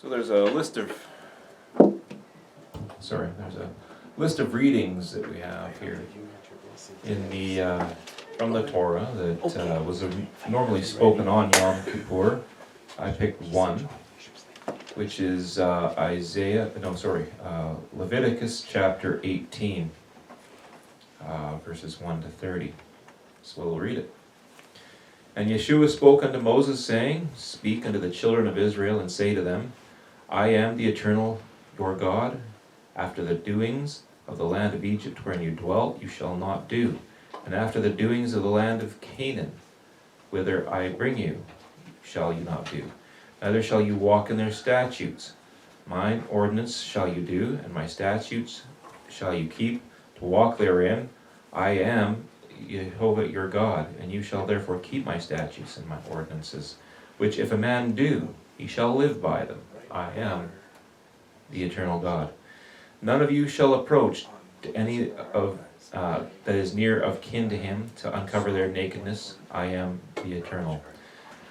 So there's a list of readings that we have here in the from the Torah that was normally spoken on Yom Kippur. I picked one, which is Leviticus chapter 18, verses 1 to 30. So we'll read it. And Yeshua spoke unto Moses, saying, Speak unto the children of Israel, and say to them, I am the eternal your God. After the doings of the land of Egypt wherein you dwelt, you shall not do. And after the doings of the land of Canaan, whither I bring you, shall you not do. Neither shall you walk in their statutes. Mine ordinance shall you do, and my statutes shall you keep, to walk therein. I am Jehovah your God, and you shall therefore keep my statutes and my ordinances, which if a man do, he shall live by them. I am the eternal God. None of you shall approach to any of that is near of kin to him, to uncover their nakedness. I am the eternal.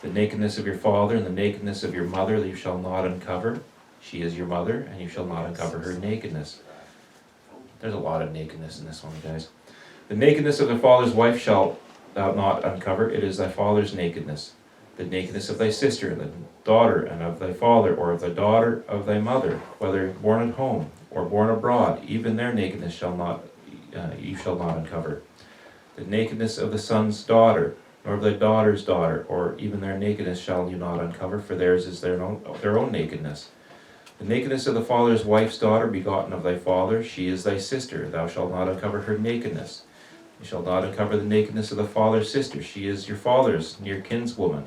The nakedness of your father and the nakedness of your mother you shall not uncover. She is your mother, and you shall not uncover her nakedness. There's a lot of nakedness in this one, guys. The nakedness of thy father's wife shalt thou not uncover. It is thy father's nakedness. The nakedness of thy sister, the daughter, and of thy father, or of the daughter of thy mother, whether born at home or born abroad, even their nakedness you shall not uncover. The nakedness of the son's daughter, nor of the daughter's daughter, or even their nakedness shall you not uncover, for theirs is their own nakedness. The nakedness of the father's wife's daughter, begotten of thy father, she is thy sister. Thou shalt not uncover her nakedness. You shall not uncover the nakedness of the father's sister. She is your father's near kinswoman.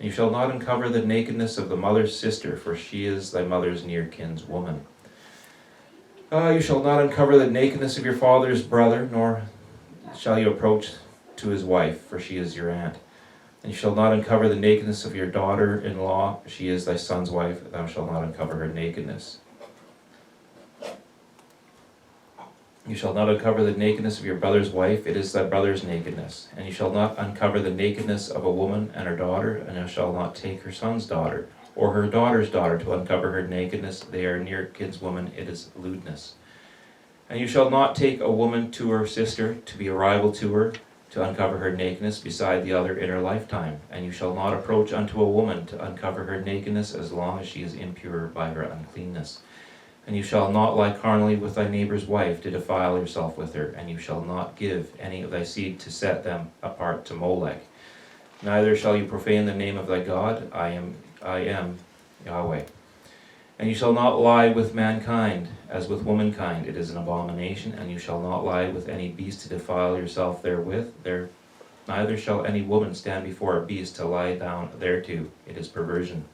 And you shall not uncover the nakedness of the mother's sister, for she is thy mother's near kinswoman. You shall not uncover the nakedness of your father's brother, nor shall you approach to his wife, for she is your aunt. And you shall not uncover the nakedness of your daughter-in-law, she is thy son's wife. Thou shalt not uncover her nakedness. You shall not uncover the nakedness of your brother's wife, it is thy brother's nakedness. And you shall not uncover the nakedness of a woman and her daughter, and you shall not take her son's daughter, or her daughter's daughter, to uncover her nakedness. They are near kinswoman, it is lewdness. And you shall not take a woman to her sister, to be a rival to her, to uncover her nakedness beside the other in her lifetime. And you shall not approach unto a woman to uncover her nakedness, as long as she is impure by her uncleanness. And you shall not lie carnally with thy neighbor's wife, to defile yourself with her. And you shall not give any of thy seed to set them apart to Molech. Neither shall you profane the name of thy God. I am Yahweh. And you shall not lie with mankind, as with womankind. It is an abomination. And you shall not lie with any beast to defile yourself therewith. Neither shall any woman stand before a beast to lie down thereto. It is perversion.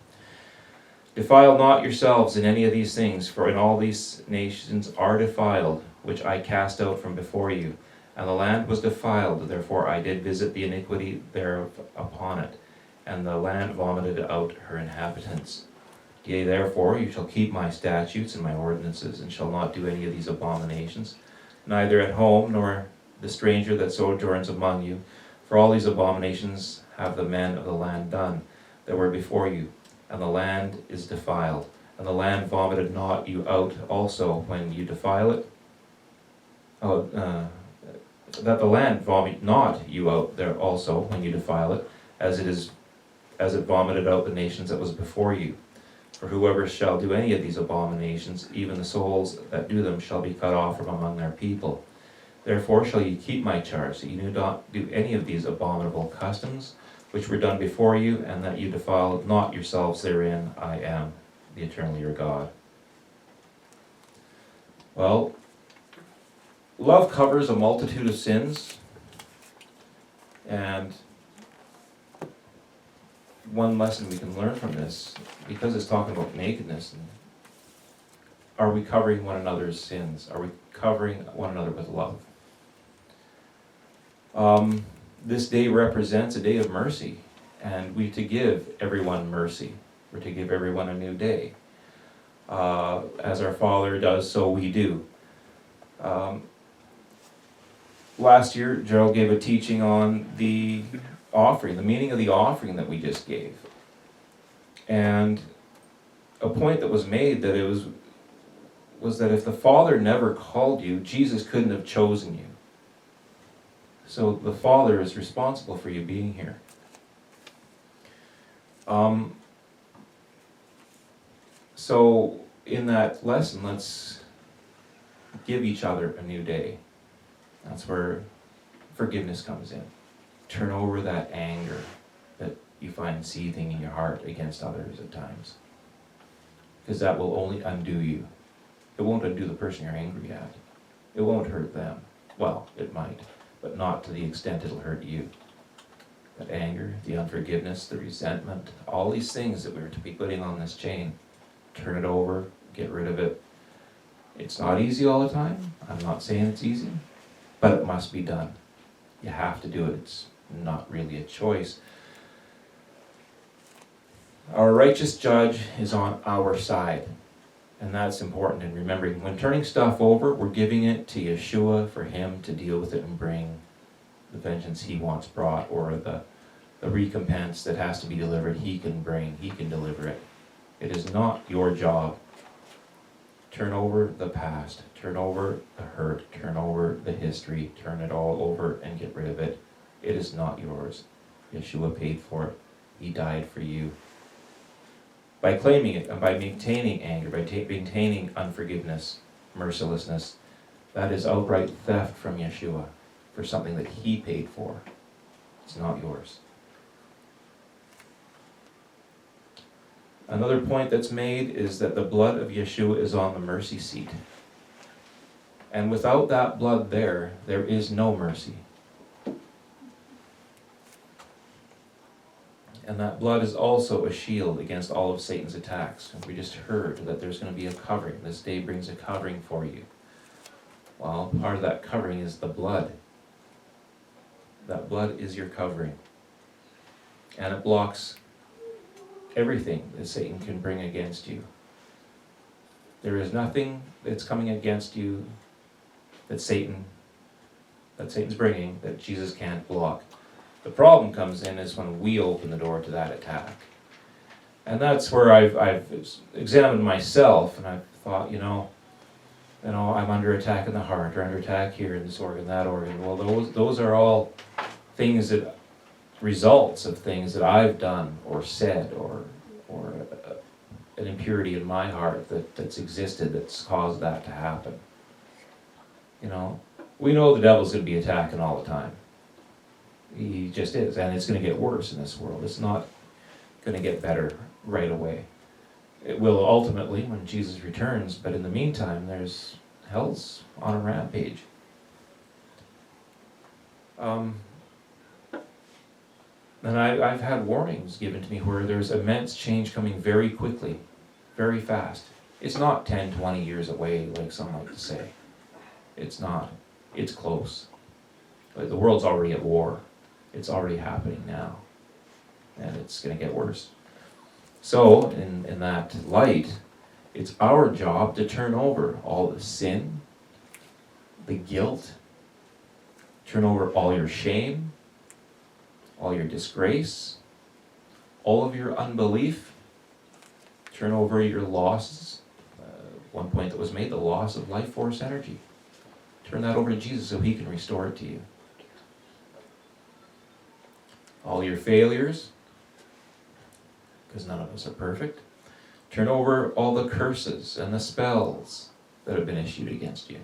Defile not yourselves in any of these things, for in all these nations are defiled, which I cast out from before you. And the land was defiled, therefore I did visit the iniquity thereof upon it. And the land vomited out her inhabitants. Yea, therefore you shall keep my statutes and my ordinances, and shall not do any of these abominations, neither at home nor the stranger that sojourns among you. For all these abominations have the men of the land done, that were before you. And the land is defiled, and the land vomited not you out also when you defile it. That the land vomit not you out there also when you defile it, as it vomited out the nations that was before you. For whoever shall do any of these abominations, even the souls that do them shall be cut off from among their people. Therefore shall ye keep my charge, that ye do not do any of these abominable customs, which were done before you, and that you defile not yourselves therein. I am the eternal your God. Well, love covers a multitude of sins, and one lesson we can learn from this, because it's talking about nakedness, are we covering one another's sins? Are we covering one another with love? This day represents a day of mercy, and we to give everyone mercy. We're to give everyone a new day. As our Father does, so we do. Last year, Gerald gave a teaching on the offering, the meaning of the offering that we just gave. And a point that was made that was that if the Father never called you, Jesus couldn't have chosen you. So the Father is responsible for you being here. So in that lesson, let's give each other a new day. That's where forgiveness comes in. Turn over that anger that you find seething in your heart against others at times. Because that will only undo you. It won't undo the person you're angry at. It won't hurt them. Well, it might, but not to the extent it'll hurt you. That anger, the unforgiveness, the resentment, all these things that we're to be putting on this chain, turn it over, get rid of it. It's not easy all the time. I'm not saying it's easy, but it must be done. You have to do it. It's not really a choice. Our righteous judge is on our side. And that's important in remembering. When turning stuff over, we're giving it to Yeshua for him to deal with it and bring the vengeance he wants brought, or the recompense that has to be delivered, he can bring, he can deliver it. It is not your job. Turn over the past, turn over the hurt, turn over the history, turn it all over and get rid of it. It is not yours. Yeshua paid for it. He died for you. By claiming it and by maintaining anger, by maintaining unforgiveness, mercilessness, that is outright theft from Yeshua for something that he paid for. It's not yours. Another point that's made is that the blood of Yeshua is on the mercy seat. And without that blood there is no mercy. And that blood is also a shield against all of Satan's attacks. And we just heard that there's going to be a covering. This day brings a covering for you. Well, part of that covering is the blood. That blood is your covering. And it blocks everything that Satan can bring against you. There is nothing that's coming against you that Satan's bringing that Jesus can't block. The problem comes in is when we open the door to that attack. And that's where I've examined myself, and I've thought, I'm under attack in the heart, or under attack here in this organ, that organ. Well, those are all things that results of things that I've done or said, or an impurity in my heart that's existed that's caused that to happen. We know the devil's going to be attacking all the time. He just is, and it's going to get worse in this world. It's not going to get better right away. It will ultimately when Jesus returns, but in the meantime, hell's on a rampage. And I've had warnings given to me where there's immense change coming very quickly, very fast. It's not 10, 20 years away like some like to say. It's not. It's close. But the world's already at war. It's already happening now. And it's going to get worse. So, in that light, it's our job to turn over all the sin, the guilt, turn over all your shame, all your disgrace, all of your unbelief, turn over your losses. One point that was made, the loss of life force energy. Turn that over to Jesus so he can restore it to you. All your failures, because none of us are perfect. Turn over all the curses and the spells that have been issued against you.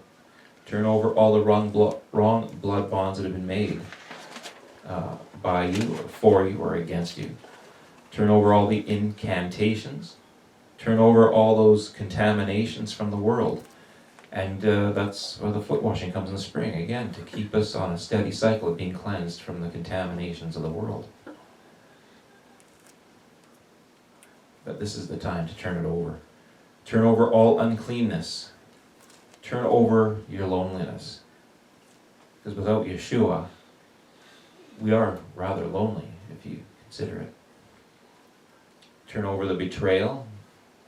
Turn over all the wrong blood bonds that have been made by you, or for you, or against you. Turn over all the incantations. Turn over all those contaminations from the world. And that's where the foot washing comes in the spring, again, to keep us on a steady cycle of being cleansed from the contaminations of the world. But this is the time to turn it over. Turn over all uncleanness. Turn over your loneliness. Because without Yeshua, we are rather lonely, if you consider it. Turn over the betrayal,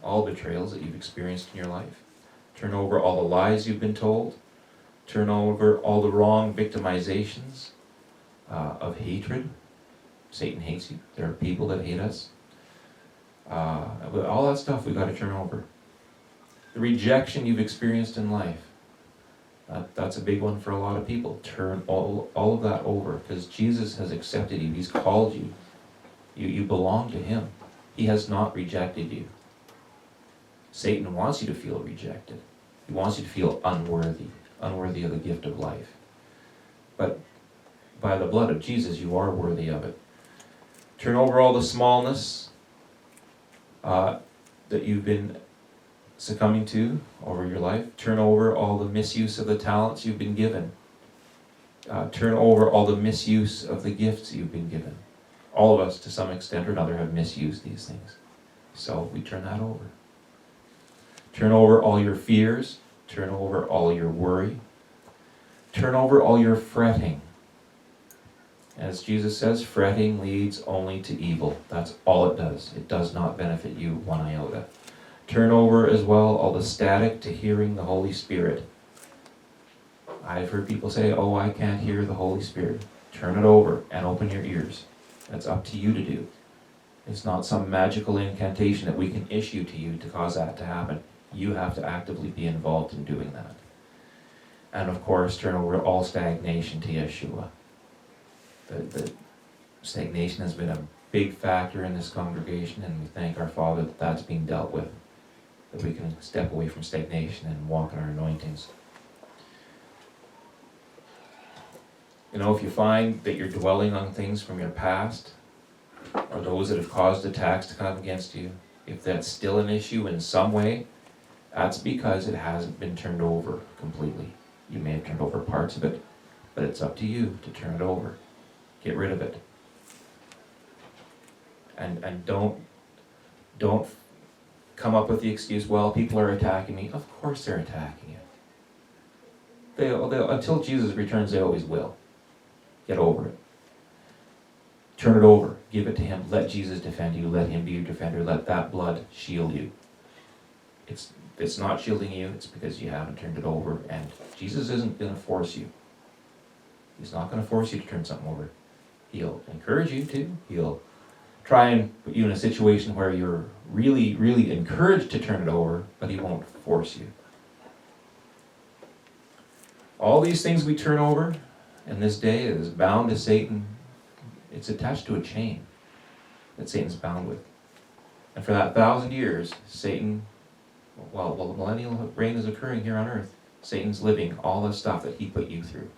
all betrayals that you've experienced in your life. Turn over all the lies you've been told. Turn over all the wrong victimizations of hatred. Satan hates you. There are people that hate us. All that stuff we got to turn over. The rejection you've experienced in life, that's a big one for a lot of people. Turn all of that over, because Jesus has accepted you. He's called you. You belong to him. He has not rejected you. Satan wants you to feel rejected. He wants you to feel unworthy of the gift of life. But by the blood of Jesus, you are worthy of it. Turn over all the smallness that you've been succumbing to over your life. Turn over all the misuse of the talents you've been given. Turn over all the misuse of the gifts you've been given. All of us, to some extent or another, have misused these things. So we turn that over. Turn over all your fears. Turn over all your worry. Turn over all your fretting. As Jesus says, fretting leads only to evil. That's all it does. It does not benefit you one iota. Turn over as well all the static to hearing the Holy Spirit. I've heard people say, oh, I can't hear the Holy Spirit. Turn it over and open your ears. That's up to you to do. It's not some magical incantation that we can issue to you to cause that to happen. You have to actively be involved in doing that. And of course, turn over all stagnation to Yeshua. The stagnation has been a big factor in this congregation, and we thank our Father that that's being dealt with, that we can step away from stagnation and walk in our anointings. You know, if you find that you're dwelling on things from your past, or those that have caused attacks to come against you, if that's still an issue in some way, that's because it hasn't been turned over completely. You may have turned over parts of it, but it's up to you to turn it over. Get rid of it. And don't come up with the excuse, well, people are attacking me. Of course they're attacking you. They'll until Jesus returns, they always will. Get over it. Turn it over. Give it to him. Let Jesus defend you. Let him be your defender. Let that blood shield you. It's not shielding you. It's because you haven't turned it over. And Jesus isn't going to force you. He's not going to force you to turn something over. He'll encourage you to. He'll try and put you in a situation where you're really, really encouraged to turn it over, but he won't force you. All these things we turn over in this day is bound to Satan. It's attached to a chain that Satan's bound with. And for that 1,000 years, Satan, while the millennial reign is occurring here on earth, Satan's living all the stuff that he put you through.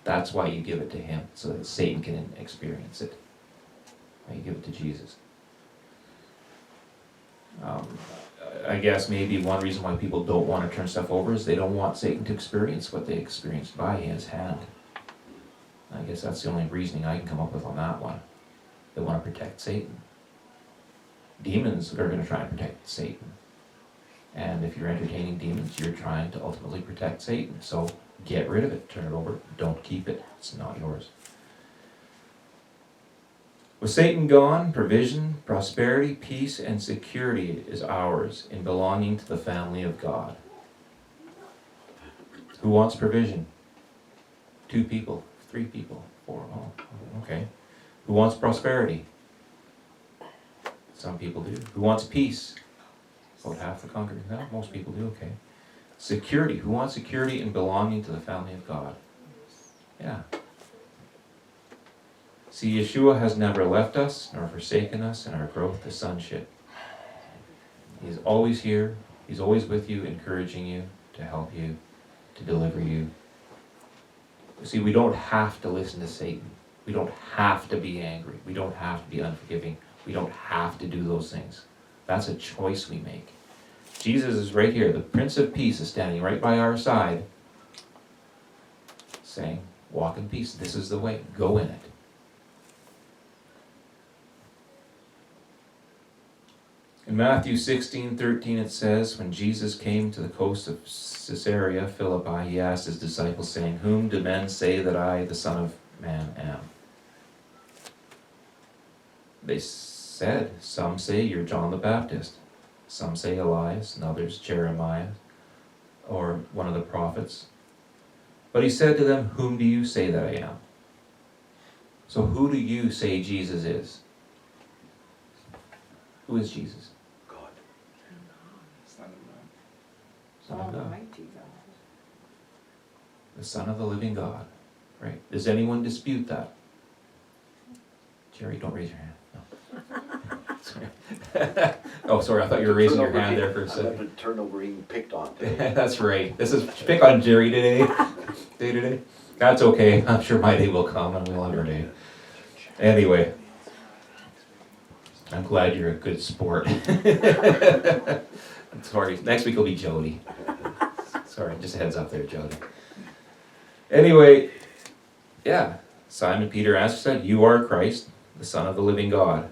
That's why you give it to him, so that Satan can experience it. Why you give it to Jesus. I guess maybe one reason why people don't want to turn stuff over is they don't want Satan to experience what they experienced by his hand. I guess that's the only reasoning I can come up with on that one. They want to protect Satan. Demons are going to try and protect Satan. And if you're entertaining demons, you're trying to ultimately protect Satan. So get rid of it, turn it over, don't keep it. It's not yours. With Satan gone, provision, prosperity, peace, and security is ours in belonging to the family of God. Who wants provision? 2 people, 3 people, 4, okay. Who wants prosperity? Some people do. Who wants peace? About half the congregation. No, most people do, okay. Security. Who wants security in belonging to the family of God? Yeah. See, Yeshua has never left us nor forsaken us in our growth to sonship. He's always here. He's always with you, encouraging you, to help you, to deliver you. See, we don't have to listen to Satan. We don't have to be angry. We don't have to be unforgiving. We don't have to do those things. That's a choice we make. Jesus is right here. The Prince of Peace is standing right by our side, saying, walk in peace. This is the way. Go in it. In Matthew 16:13 it says, when Jesus came to the coast of Caesarea Philippi, he asked his disciples, saying, whom do men say that I, the Son of Man, am? They said, some say you're John the Baptist, some say Elias, and others Jeremiah, or one of the prophets. But he said to them, whom do you say that I am? So who do you say Jesus is? Who is Jesus? God. Son of man. Son of God. Almighty God. The Son of the living God. Right. Does anyone dispute that? Jerry, don't raise your hand. No. Sorry. Oh, sorry, I thought you were raising your hand there for a I'm second. having turnover being picked on today. That's right. This is pick on Jerry today. That's okay. I'm sure my day will come and we'll have our day. Anyway, I'm glad you're a good sport. Sorry, next week will be Jody. Sorry, just a heads up there, Jody. Anyway, yeah, Simon Peter answered, said, "You are Christ, the Son of the living God."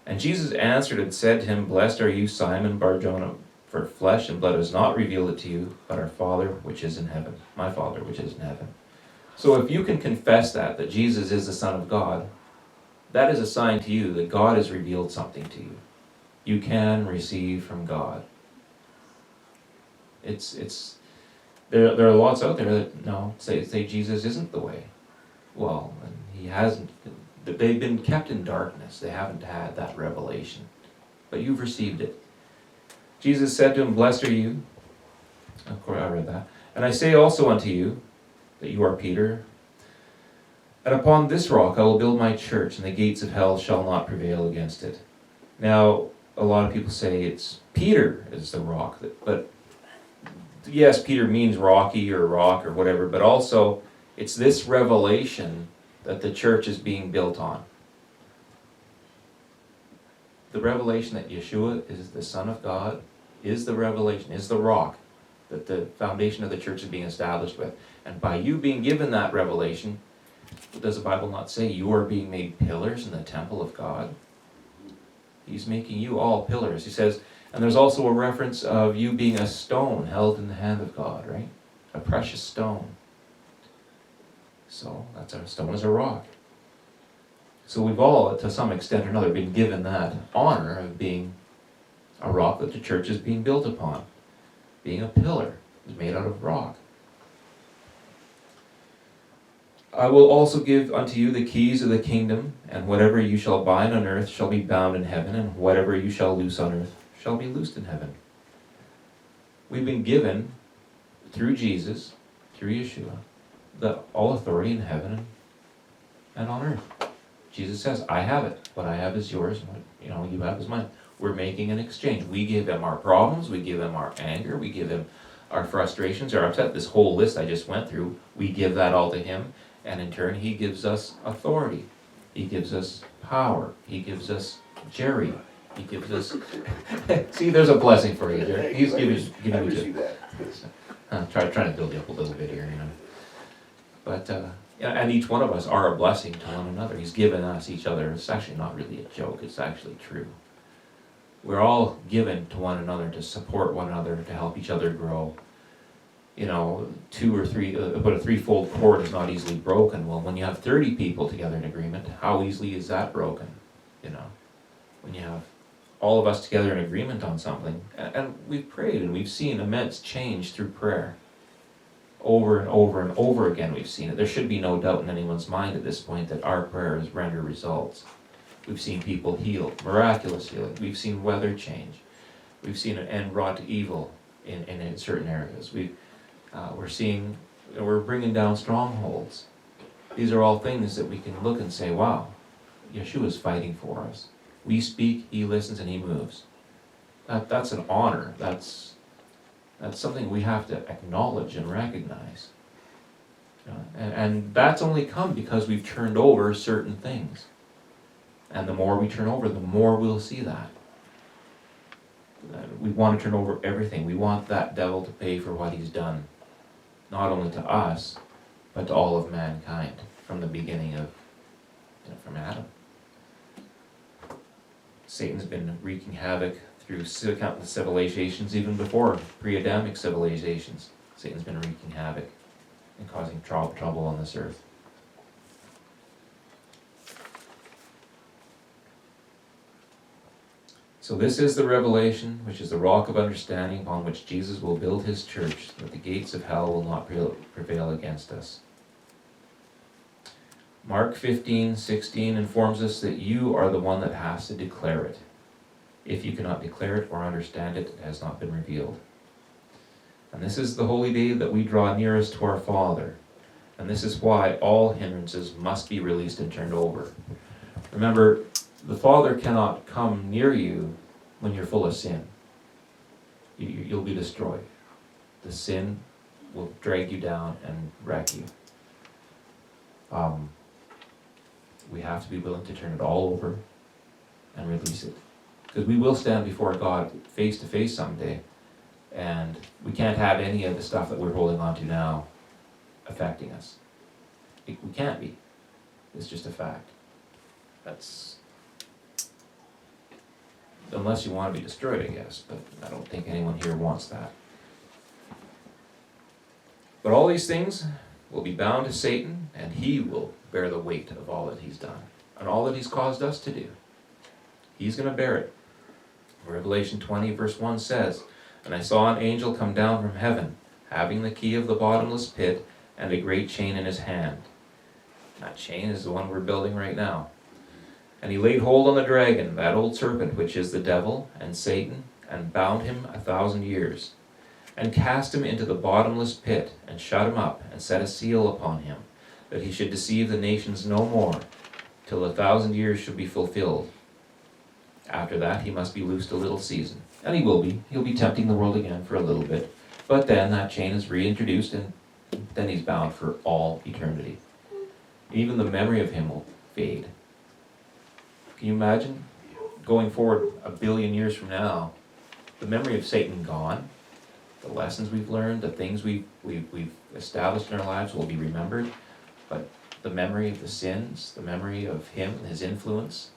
And Jesus answered and said to him, "Blessed are you, Simon Bar-Jonah, for flesh and blood has not revealed it to you, but our Father which is in heaven, my Father which is in heaven." So if you can confess that Jesus is the Son of God, that is a sign to you that God has revealed something to you. You can receive from God. There are lots out there that say Jesus isn't the way. Well, and he hasn't. They've been kept in darkness. They haven't had that revelation. But you've received it. Jesus said to him, "Blessed are you." Of course, I read that. "And I say also unto you that you are Peter. And upon this rock I will build my church, and the gates of hell shall not prevail against it." Now, a lot of people say it's Peter is the rock. But yes, Peter means rocky or rock or whatever, but also it's this revelation that the church is being built on. The revelation that Yeshua is the Son of God is the revelation, is the rock that the foundation of the church is being established with. And by you being given that revelation, does the Bible not say you are being made pillars in the temple of God? He's making you all pillars. He says, and there's also a reference of you being a stone held in the hand of God, right? A precious stone. So that's a stone is a rock. So we've all, to some extent or another, been given that honor of being a rock that the church is being built upon. Being a pillar is made out of rock. "I will also give unto you the keys of the kingdom, and whatever you shall bind on earth shall be bound in heaven, and whatever you shall loose on earth shall be loosed in heaven." We've been given, through Jesus, through Yeshua, all authority in heaven and on earth. Jesus says, "I have it. What I have is yours, and what you have is mine." We're making an exchange. We give him our problems, we give him our anger, we give him our frustrations, our upset. This whole list I just went through, we give that all to him, and in turn he gives us authority. He gives us power. He gives us Jerry. He gives us... See, there's a blessing for you, Jerry. He's giving I you receive that. trying to build you up a little bit here, But, and each one of us are a blessing to one another. He's given us each other. It's actually not really a joke. It's actually true. We're all given to one another to support one another, to help each other grow. Two or three, but a threefold cord is not easily broken. Well, when you have 30 people together in agreement, how easily is that broken? When you have all of us together in agreement on something, and we've prayed and we've seen immense change through prayer. Over and over and over again we've seen it. There should be no doubt in anyone's mind at this point that our prayers render results. We've seen people healed, miraculous healing. We've seen weather change. We've seen an end brought to evil in certain areas. We're bringing down strongholds. These are all things that we can look and say, wow, Yeshua's fighting for us. We speak, he listens, and he moves. That's an honor. That's something we have to acknowledge and recognize. And that's only come because we've turned over certain things. And the more we turn over, the more we'll see that. We want to turn over everything. We want that devil to pay for what he's done. Not only to us, but to all of mankind from the beginning of, from Adam. Satan's been wreaking havoc through countless civilizations, even before pre-Adamic civilizations. Satan's been wreaking havoc and causing trouble on this earth. So this is the revelation, which is the rock of understanding upon which Jesus will build his church, that the gates of hell will not prevail against us. Mark 15:16 informs us that you are the one that has to declare it. If you cannot declare it or understand it, it has not been revealed. And this is the holy day that we draw nearest to our Father. And this is why all hindrances must be released and turned over. Remember, the Father cannot come near you when you're full of sin. You'll be destroyed. The sin will drag you down and wreck you. We have to be willing to turn it all over and release it. Because we will stand before God face to face someday, and we can't have any of the stuff that we're holding on to now affecting us. We can't be. It's just a fact. That's, unless you want to be destroyed, I guess, but I don't think anyone here wants that. But all these things will be bound to Satan, and he will bear the weight of all that he's done, and all that he's caused us to do. He's going to bear it. Revelation 20 verse 1 says, "And I saw an angel come down from heaven, having the key of the bottomless pit, and a great chain in his hand." That chain is the one we're building right now. "And he laid hold on the dragon, that old serpent, which is the devil and Satan, and bound him 1,000 years, and cast him into the bottomless pit, and shut him up, and set a seal upon him, that he should deceive the nations no more, till 1,000 years should be fulfilled. After that he must be loosed a little season." And he will be. He'll be tempting the world again for a little bit. But then that chain is reintroduced, and then he's bound for all eternity. Even the memory of him will fade. Can you imagine going forward 1 billion years from now, the memory of Satan gone, the lessons we've learned, the things we've established in our lives will be remembered, but the memory of the sins, the memory of him, his influence,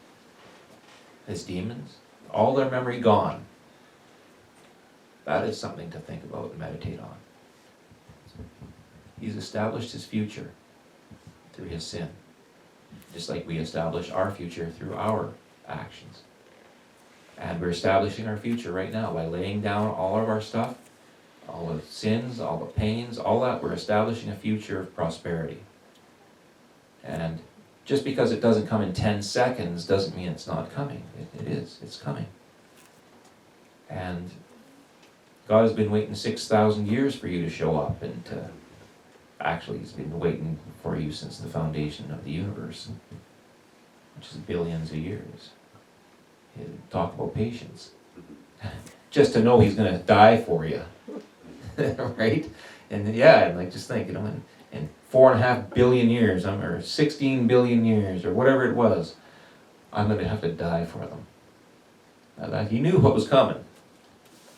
his demons, all their memory gone. That is something to think about and meditate on. He's established his future through his sin, just like we establish our future through our actions. And we're establishing our future right now by laying down all of our stuff, all the sins, all the pains, all that. We're establishing a future of prosperity. And just because it doesn't come in 10 seconds doesn't mean it's not coming. It is. It's coming. And God has been waiting 6,000 years for you to show up, and actually he's been waiting for you since the foundation of the universe, which is billions of years. Talk about patience. Just to know he's going to die for you. Right? And yeah, and like just think, in 4.5 billion years, or 16 billion years, or whatever it was, I'm going to have to die for them. He knew what was coming,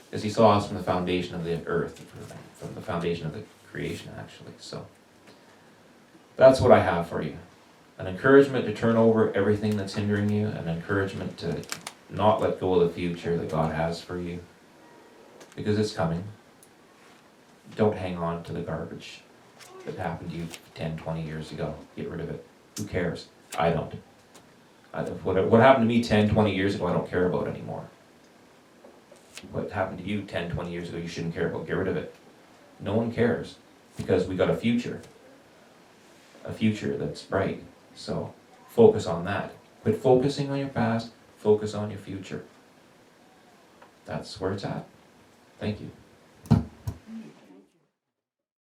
because he saw us from the foundation of the earth, from the foundation of the creation, actually. So that's what I have for you. An encouragement to turn over everything that's hindering you, an encouragement to not let go of the future that God has for you, because it's coming. Don't hang on to the garbage that happened to you 10, 20 years ago. Get rid of it. Who cares? I don't. What happened to me 10, 20 years ago, I don't care about anymore. What happened to you 10, 20 years ago, you shouldn't care about. Get rid of it. No one cares, because we got a future that's bright. So focus on that. Quit focusing on your past, focus on your future. That's where it's at. Thank you.